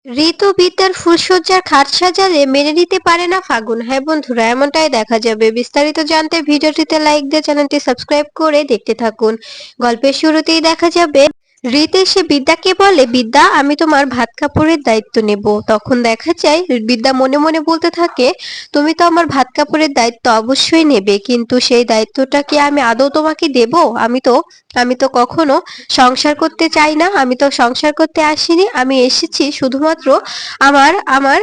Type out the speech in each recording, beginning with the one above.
ঋতু বিদ্যার ফুলশয্যার খাট সাজালে মেনে নিতে পারে না ফাগুন। হ্যাঁ বন্ধুরা, এমনটাই দেখা যাবে। বিস্তারিত জানতে ভিডিওটিতে লাইক দিয়ে চ্যানেলটি সাবস্ক্রাইব করে দেখতে থাকুন। গল্পের শুরুতেই দেখা যাবে ঋত এসে বিদ্যাকে বলে, বিদ্যা আমি তোমার ভাত কাপড়ের দায়িত্ব নেব। তখন দেখা যায় বিদ্যা মনে মনে বলতে থাকে, তুমি তো আমার ভাত কাপড়ের দায়িত্ব অবশ্যই নেবে, কিন্তু সেই দায়িত্বটা কি আমি আদৌ তোমাকে দেব? আমি তো কখনো সংসার করতে চাই না, আমি তো সংসার করতে আসিনি। আমি এসেছি শুধুমাত্র আমার আমার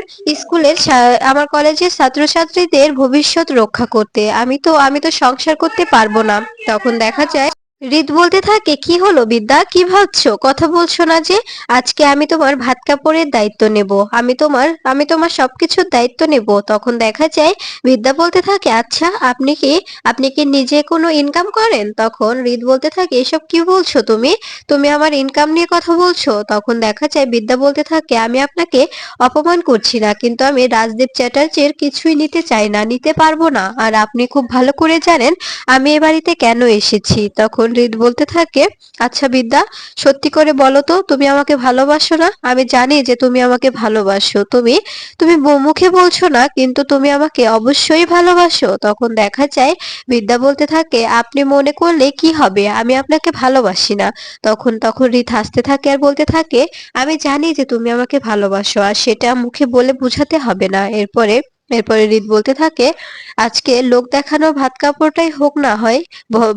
আমার কলেজের ছাত্রছাত্রীদের ভবিষ্যৎ রক্ষা করতে। আমি তো সংসার করতে পারবো না। তখন দেখা যায় রিত বলতে থাকে, কি হলো বিদ্যা, কি ভাবছো, কথা বলছো না যে? আজকে আমি তোমার ভাত কাপড়ের দায়িত্ব নেব, আমি তোমার সবকিছুর দায়িত্ব নেব। তখন দেখা যায় বিদ্যা বলতে থাকে, আচ্ছা আপনি কি নিজে কোনো ইনকাম করেন? তখন রিত বলতে থাকে, এসব কি বলছো তুমি? তুমি আমার ইনকাম নিয়ে কথা বলছো? তখন দেখা যায় বিদ্যা বলতে থাকে, আমি আপনাকে অপমান করছি না, কিন্তু আমি রাজদীপ চ্যাটার্জির কিছুই নিতে চাই না, নিতে পারবো না। আর আপনি খুব ভালো করে জানেন আমি এ বাড়িতে কেন এসেছি। তখন রিত বলতে থাকে, আচ্ছা বিদ্যা, সত্যি করে বলো তো, তুমি আমাকে ভালোবাসো না? আমি জানি যে তুমি আমাকে ভালোবাসো। তুমি তুমি মুখে বলছো না, কিন্তু তুমি আমাকে অবশ্যই ভালোবাসো। তখন দেখা যায় বিদ্যা বলতে থাকে, আপনি মনে করলে কি হবে, আমি আপনাকে ভালোবাসি না। তখন রিত হাসতে থাকে আর বলতে থাকে, আমি জানি যে তুমি আমাকে ভালোবাসো, আর সেটা মুখে বলে বোঝাতে হবে না। এরপরে রিত বলতে থাকে, আজকে লোক দেখানো ভাত কাপড়টাই হোক না হয়।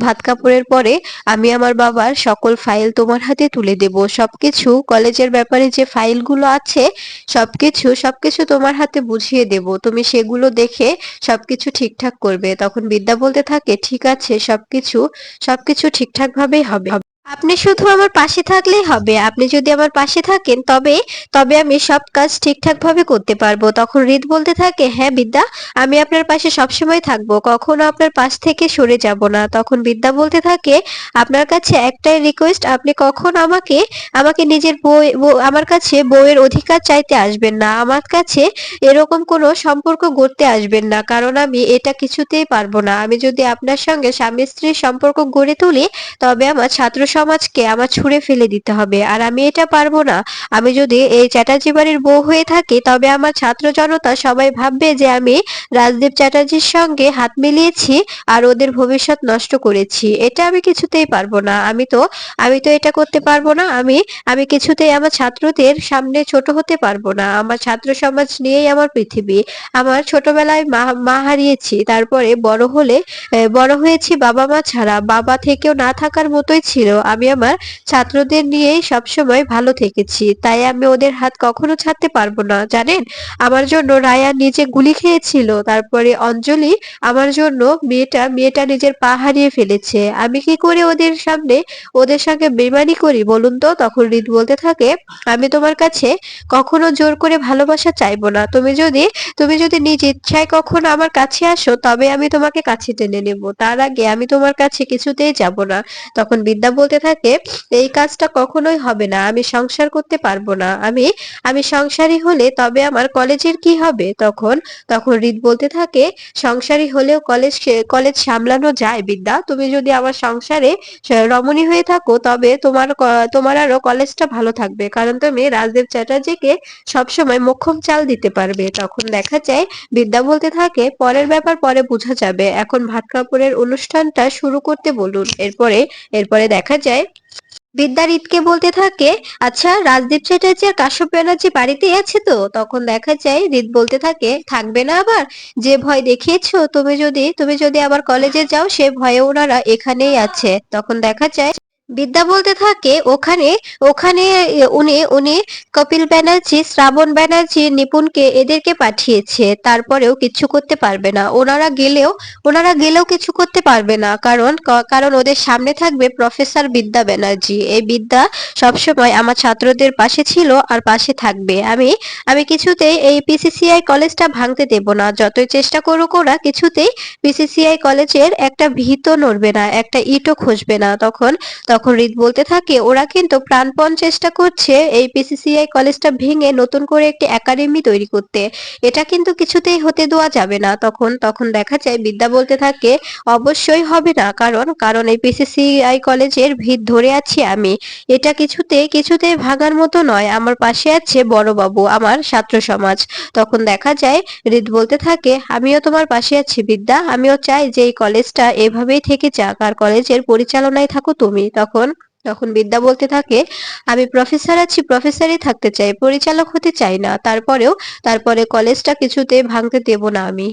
ভাত কাপড়ের পরে আমি আমার বাবার সকল ফাইল তোমার হাতে তুলে দেব। সবকিছু কলেজের ব্যাপারে যে ফাইলগুলো আছে সবকিছু তোমার হাতে বুঝিয়ে দেব, তুমি সেগুলো দেখে সবকিছু ঠিকঠাক করবে। তখন বিদ্যা বলতে থাকে, ঠিক আছে, সবকিছু ঠিকঠাক ভাবেই হবে। আপনি শুধু আমার পাশে থাকলেই হবে। আপনি যদি আমার পাশে থাকেন তবে তবে আমি সব কাজ ঠিকঠাক ভাবে করতে পারবো। তখন রিত বলতে থাকে, হ্যাঁ বিদ্যা, আমি আপনার পাশে সবসময় থাকবো, কখনো আপনার পাশ থেকে সরে যাব না। তখন বিদ্যা বলতে থাকে, আপনার কাছে একটাই রিকোয়েস্ট, আপনি কখন আমাকে আমাকে নিজের আমার কাছে বউয়ের অধিকার চাইতে আসবেন না, আমার কাছে এরকম কোনো সম্পর্ক গড়তে আসবেন না, কারণ আমি এটা কিছুতেই পারবো না। আমি যদি আপনার সঙ্গে স্বামী স্ত্রীর সম্পর্ক গড়ে তুলি তবে আমার ছাত্র সমাজকে আমার ছুঁড়ে ফেলে দিতে হবে, আর আমি এটা পারবো না। আমি যদি এই চ্যাটার্জি বাড়ির বউ হয়ে থাকি তবে আমার ছাত্র জনতা সবাই ভাববে যে আমি রাজদীপ চ্যাটার্জির সঙ্গে হাত মিলিয়েছি আর ওদের ভবিষ্যৎ নষ্ট করেছি। এটা আমি কিছুতেই পারবো না। আমি তো এটা করতে পারবো না। আমি কিছুতেই আমার ছাত্রদের সামনে ছোট হতে পারবো না। আমার ছাত্র সমাজ নিয়েই আমার পৃথিবী। আমার ছোটবেলায় মা হারিয়েছি, তারপরে বড় হয়েছি বাবা মা ছাড়া, বাবা থেকেও না থাকার মতোই ছিল। আমি আমার ছাত্রদের নিয়েই সবসময় ভালো থেকেছি, তাই আমি ওদের হাত কখনো ছাড়তে পারবো না। জানেন, আমার জন্য রায়া নিজে গুলি খেয়েছিল, তারপরে অঞ্জলি আমার জন্য মেয়েটা নিজের পা হারিয়ে ফেলেছে। আমি কি করে ওদের সঙ্গে বেইমানি করি বলুন তো? তখন রিত বলতে থাকে, আমি তোমার কাছে কখনো জোর করে ভালোবাসা চাইবো না। তুমি যদি নিজ ইচ্ছায় কখনো আমার কাছে আসো তবে আমি তোমাকে কাছে টেনে নেব, তার আগে আমি তোমার কাছে কিছুতেই যাব না। তখন বিদ্যা বলতে থাকে, এই কাজটা কখনোই হবে না, আমি সংসার করতে পারবো না। আমি সংসারী হলে তবে আমার কলেজের কি হবে? তখন রিত বলতে থাকে, সংসারী হলেও কলেজ সামলানো যায় বিদ্যা। তুমি যদি আমার সংসারে রমণী হয়ে থাকো তবে তোমার আরো কলেজটা ভালো থাকবে, কারণ তুমি রাজদেব চ্যাটার্জিকে সবসময় মোক্ষম চাল দিতে পারবে। তখন দেখা যায় বিদ্যা বলতে থাকে, পরের ব্যাপার পরে বোঝা যাবে, এখন ভাত কাপড়ের অনুষ্ঠানটা শুরু করতে বলুন। এরপরে দেখা যায় বিদ্যা রিতকে বলতে থাকে, আচ্ছা রাজদীপ চ্যাটার্জি আর কাশ্যপ ব্যানার্জি বাড়িতেই আছে তো? তখন দেখা যায় রিত বলতে থাকে, থাকবে না আবার? যে ভয় দেখিয়েছো, তুমি যদি আবার কলেজে যাও সে ভয়ে ওনারা এখানেই আছে। তখন দেখা যায় বিদ্যা বলতে থাকে, ওখানে ওখানে উনি উনি কপিল ব্যানার্জি, শ্রাবণ ব্যানার্জি, নিপুণকে এদেরকে পাঠিয়েছে, তারপরেও কিছু করতে পারবে না। ওনারা গেলেও কিছু করতে পারবে না, কারণ ওদের সামনে থাকবে প্রফেসর বিদ্যা ব্যানার্জি। এই বিদ্যা সবসময় আমার ছাত্রদের পাশে ছিল আর পাশে থাকবে। আমি কিছুতেই এই পিসিসিআই কলেজটা ভাঙতে দেব না, যতই চেষ্টা করুক ওরা, কিছুতেই পিসিসিআই কলেজের একটা ভিতও নড়বে না, একটা ইটও খসবে না। তখন তখন রিত বলতে থাকে ওরা কিন্তু প্রাণপণ চেষ্টা করছে এই পিসিসিআই কলেজটা ভেঙে নতুন করে একটি একাডেমি তৈরি করতে। এটা কিন্তু কিছুতেই হতে দেওয়া যাবে না। তখন তখন দেখা যায় বিদ্যা বলতে থাকে অবশ্যই হবে না, কারণ কারণ এই পিসিসিআই কলেজের ভিত ধরে আছি আমি। এটা কিছুতেই ভাঙার মতো নয়। আমার পাশে আছে বড়বাবু, আমার ছাত্র সমাজ। তখন দেখা যায় রিত বলতে থাকে আমিও তোমার পাশে আছি বিদ্যা, আমিও চাই যে এই কলেজটা এভাবেই থেকে যাক আর কলেজের পরিচালনায় থাকো তুমি। তখন তখন বিদ্যা বলতে থাকে আমি প্রফেসর আছি, প্রফেসরই থাকতে চাই, পরিচালক হতে চাই না। তারপরে কলেজটা কিছুতেই ভাঙতে দেব না আমি।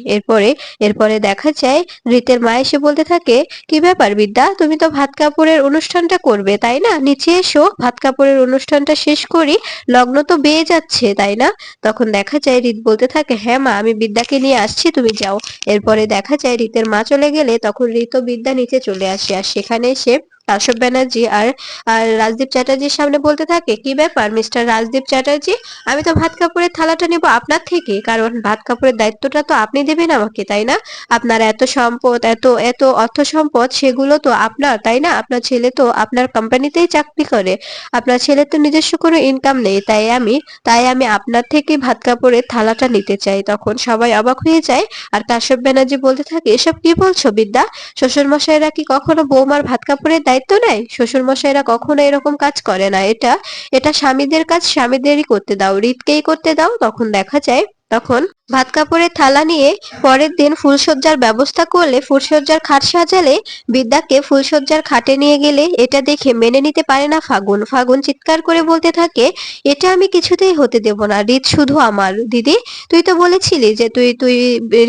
এরপরে দেখা যায় রিতের মা এসে বলতে থাকে কি ব্যাপার বিদ্যা, তুমি তো ভাত কাপড়ের অনুষ্ঠানটা করবে তাই না, নিচে এসো, ভাত কাপড়ের অনুষ্ঠানটা শেষ করি, লগ্ন তো বেয়ে যাচ্ছে তাই না। তখন দেখা যায় রিত বলতে থাকে হ্যাঁ মা, আমি বিদ্যাকে নিয়ে আসছি, তুমি যাও। এরপরে দেখা যায় রিতের মা চলে গেলে তখন রিত ও বিদ্যা নিচে চলে আসে, আর সেখানে এসে কাশ্যপ ব্যানার্জি আর আর রাজদীপ চ্যাটার্জির সামনে বলতে থাকে কি ব্যাপার মিস্টার রাজদীপ চ্যাটার্জি, আমি তো ভাত কাপড়ের থালাটা নেব আপনার থেকে, কারণ ভাত কাপড়ের দায়িত্বটা তো আপনি দেবেন আমাকে তাই না। আপনার এত সম্পদ, এত এত অর্থ সম্পদ, সেগুলো তো আপনার তাই না, আপনার ছেলে তো আপনার কোম্পানিতেই চাকরি করে, আপনার ছেলে তো নিজস্ব কোনো ইনকাম নেই, তাই আমি আপনার থেকে ভাত কাপড়ের থালাটা নিতে চাই। তখন সবাই অবাক হয়ে যায়, আর কাশ্যপ ব্যানার্জি বলতে থাকে এসব কি বলছো বিদ্যা, শ্বশুর মশাইরা কি কখনো বৌমার ভাত কাপড়ের দায়িত্ব নেয়, শ্বশুর মশাইরা কখনো এরকম কাজ করে না, এটা এটা স্বামীদের কাজ, স্বামীদেরই করতে দাও, রিতকেই করতে দাও। তখন দেখা যায় তখন ভাত কাপড়ের থালা নিয়ে পরের দিন ফুলসজ্জার ব্যবস্থা করলে, ফুলসজ্জার খাট সাজালে, বিদ্যাকে ফুলসজ্জার খাটে নিয়ে গেলে এটা দেখে মেনে নিতে পারে না ফাগুন। ফাগুন চিৎকার করে বলতে থাকে এটা আমি কিছুতেই হতে দেব না, রিত শুধু আমার। দিদি, তুই তো বলেছিলি যে তুই তুই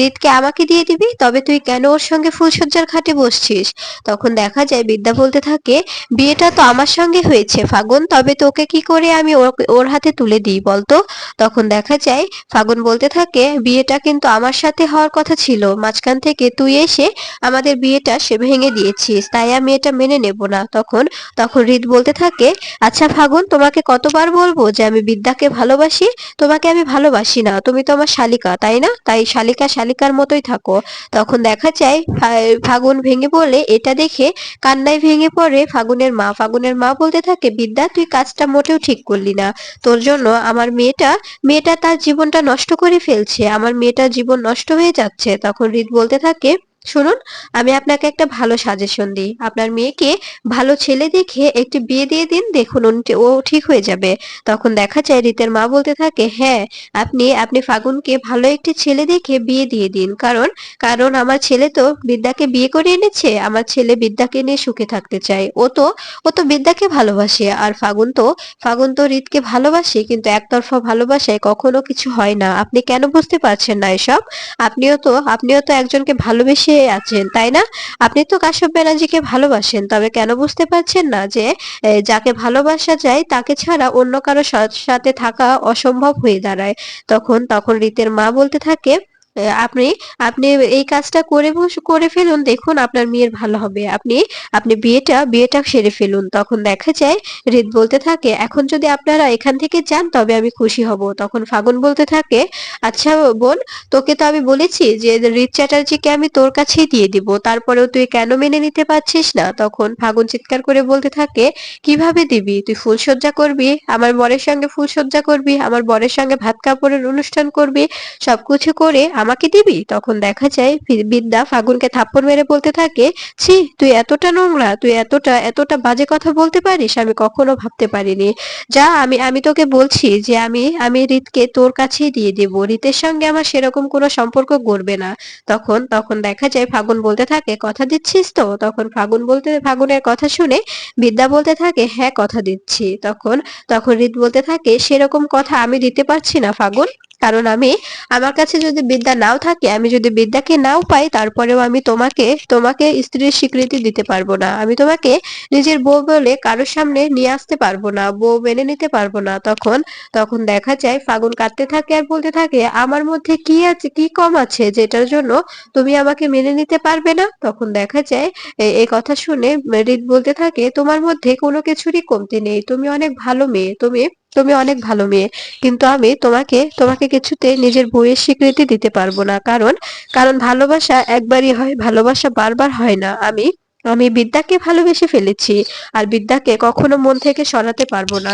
রিতকে আমাকে দিয়ে দিবি, তবে তুই কেন ওর সঙ্গে ফুলসজ্জার খাটে বসছিস। তখন দেখা যায় বিদ্যা বলতে থাকে বিয়েটা তো আমার সঙ্গে হয়েছে ফাগুন, তবে তোকে কি করে আমি ওর হাতে তুলে দিই বলতো। তখন দেখা যায় ফাগুন বলতে থাকে বিয়েটা কিন্তু আমার সাথে হওয়ার কথা ছিল, মাঝখান থেকে তুই এসে আমাদের বিয়েটা সে ভেঙে দিয়েছিস, তাই আমি এটা মেনে নেব না। তখন তখন রিত বলতে থাকে আচ্ছা ফাগুন, তোমাকে কতবার বলবো যে আমি বিদ্যাকে ভালোবাসি, তোমাকে আমি ভালোবাসি না, তুমি তো আমার শালিকা তাই না, তাই শালিকা শালিকার মতোই থাকো। তখন দেখা যায় ফাগুন ভেঙে পড়লে এটা দেখে কান্নায় ভেঙে পড়ে ফাগুনের মা। ফাগুনের মা বলতে থাকে বিদ্যা, তুই কাজটা মোটেও ঠিক করলি না, তোর জন্য আমার মেয়েটা তার জীবনটা নষ্ট করে ফেলছে, আমার মেয়েটার জীবন নষ্ট হয়ে যাচ্ছে। তখন রিত বলতে থাকে শুনুন, আমি আপনাকে একটা ভালো সাজেশন দিই, আপনার মেয়েকে ভালো ছেলে দেখে একটি বিয়ে দিয়ে দিন, দেখুন ও ঠিক হয়ে যাবে। তখন দেখা যায় রিতের মা বলতে থাকে হ্যাঁ, আপনি আপনি ফাগুনকে ভালো একটি ছেলে দেখে বিয়ে দিয়ে দিন, কারণ কারণ আমার ছেলে তো বিদ্যাকে বিয়ে করে এনেছে, আমার ছেলে বিদ্যাকে নিয়ে সুখে থাকতে চায়, ও তো বিদ্যাকে ভালোবাসে, আর ফাগুন তো রিতকে ভালোবাসে, কিন্তু একতরফা ভালোবাসায় কখনো কিছু হয় না। আপনি কেন বুঝতে পারছেন না এসব, আপনিও তো একজনকে ভালোবেসে আছেন তাই না, আপনি তো কাশ্যপ ব্যানার্জিকে ভালোবাসেন, তবে কেন বুঝতে পারছেন না যে যাকে ভালোবাসা যায় তাকে ছাড়া অন্য কারো সাথে থাকা অসম্ভব হয়ে দাঁড়ায়। তখন রিতের মা বলতে থাকে আপনি আপনি এই কাজটা করে ফেলুন, দেখুন আপনার মেয়ের ভালো হবে, আপনি আপনি বিয়েটা সেরে ফেলুন। তখন দেখা যায় রিত বলতে থাকে এখন যদি আপনারা এখান থেকে যান তবে আমি খুশি হব। তখন ফাগুন বলতে থাকে আচ্ছা বোন, তোকে তো আমি বলেছি যে রিত চ্যাটার্জিকে আমি তোর কাছেই দিয়ে দিব, তারপরেও তুই কেন মেনে নিতে পারছিস না। তখন ফাগুন চিৎকার করে বলতে থাকে কিভাবে দিবি, তুই ফুলসজ্জা করবি, আমার বরের সঙ্গে ফুলসজ্জা করবি, আমার বরের সঙ্গে ভাত কাপড়ের অনুষ্ঠান করবি, সবকিছু করে আমাকে দিবি। তখন দেখা যায় বিদ্যা ফাগুনকে থাপ্পড় মেরে বলতে থাকে ছি, তুই এতটা নোংরা, তুই এতটা এতটা বাজে কথা বলতে পারিস, আমি কখনো ভাবতে পারিনি। যা, আমি তোকে বলছি যে আমি রিতকে তোর কাছেই দিয়ে দেব, রিতের সঙ্গে আমার সেরকম কোনো সম্পর্ক গড়বে না। তখন দেখা যায় ফাগুন বলতে থাকে কথা দিচ্ছিস তো। তখন ফাগুনের কথা শুনে বিদ্যা বলতে থাকে হ্যাঁ কথা দিচ্ছি। তখন রিত বলতে থাকে সেরকম কথা আমি দিতে পারছি না ফাগুন, কারণ আমার কাছে যদি বিদ্যা নাও থাকে, আমি যদি বিদ্যাকে নাও পাই, তারপরেও আমি তোমাকে স্ত্রীর স্বীকৃতি দিতে পারবো না, আমি তোমাকে নিজের বউ বলে কারোর সামনে নিয়ে আসতে পারবো না, বউ মেনে নিতে পারবো না। তখন দেখা যায় ফাগুন কাঁদতে থাকে আর বলতে থাকে আমার মধ্যে কি আছে, কি কম আছে যেটার জন্য তুমি আমাকে মেনে নিতে পারবে না। তখন দেখা যায় এই কথা শুনে রিত বলতে থাকে তোমার মধ্যে কোনো কিছুরই কমতি নেই, তুমি অনেক ভালো মেয়ে, তুমি তুমি অনেক ভালো মেয়ে, কিন্তু আমি তোমাকে কিছুতে নিজের বউয়ের স্বীকৃতি দিতে পারবো না, কারণ কারণ ভালোবাসা একবারই হয়, ভালোবাসা বারবার হয় না। আমি বিদ্যাকে ভালোবেসে ফেলেছি। আর বিদ্যাকে কখনো মন থেকে সরাতে পারবো না।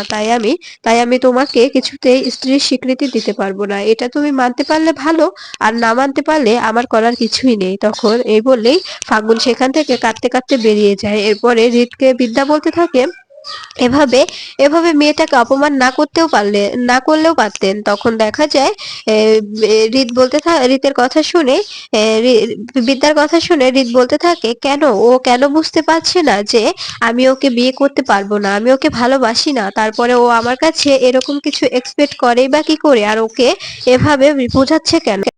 তাই আমি তোমাকে কিছুতেই স্ত্রীর স্বীকৃতি দিতে পারবো না। এটা তুমি মানতে পারলে ভালো, আর না মানতে পারলে আমার করার কিছুই নেই। তখন এই বললেই ফাগুন সেখান থেকে কাঁদতে বেরিয়ে যায়। এরপরে হৃদকে বিদ্যা বলতে থাকে, এভাবে এভাবে মেয়েটাকে অপমান না করলেও পারতেন। তখন দেখা যায় এ, রিতের কথা শুনে বিদ্যার কথা শুনে রিত বলতে থাকে, কেন বুঝতে পারছে না যে আমি ওকে বিয়ে করতে পারবো না, আমি ওকে ভালোবাসি না, তারপরে ও আমার কাছে এরকম কিছু এক্সপেক্ট করেই বা কি করে, আর ওকে এভাবে বোঝাচ্ছে কেন?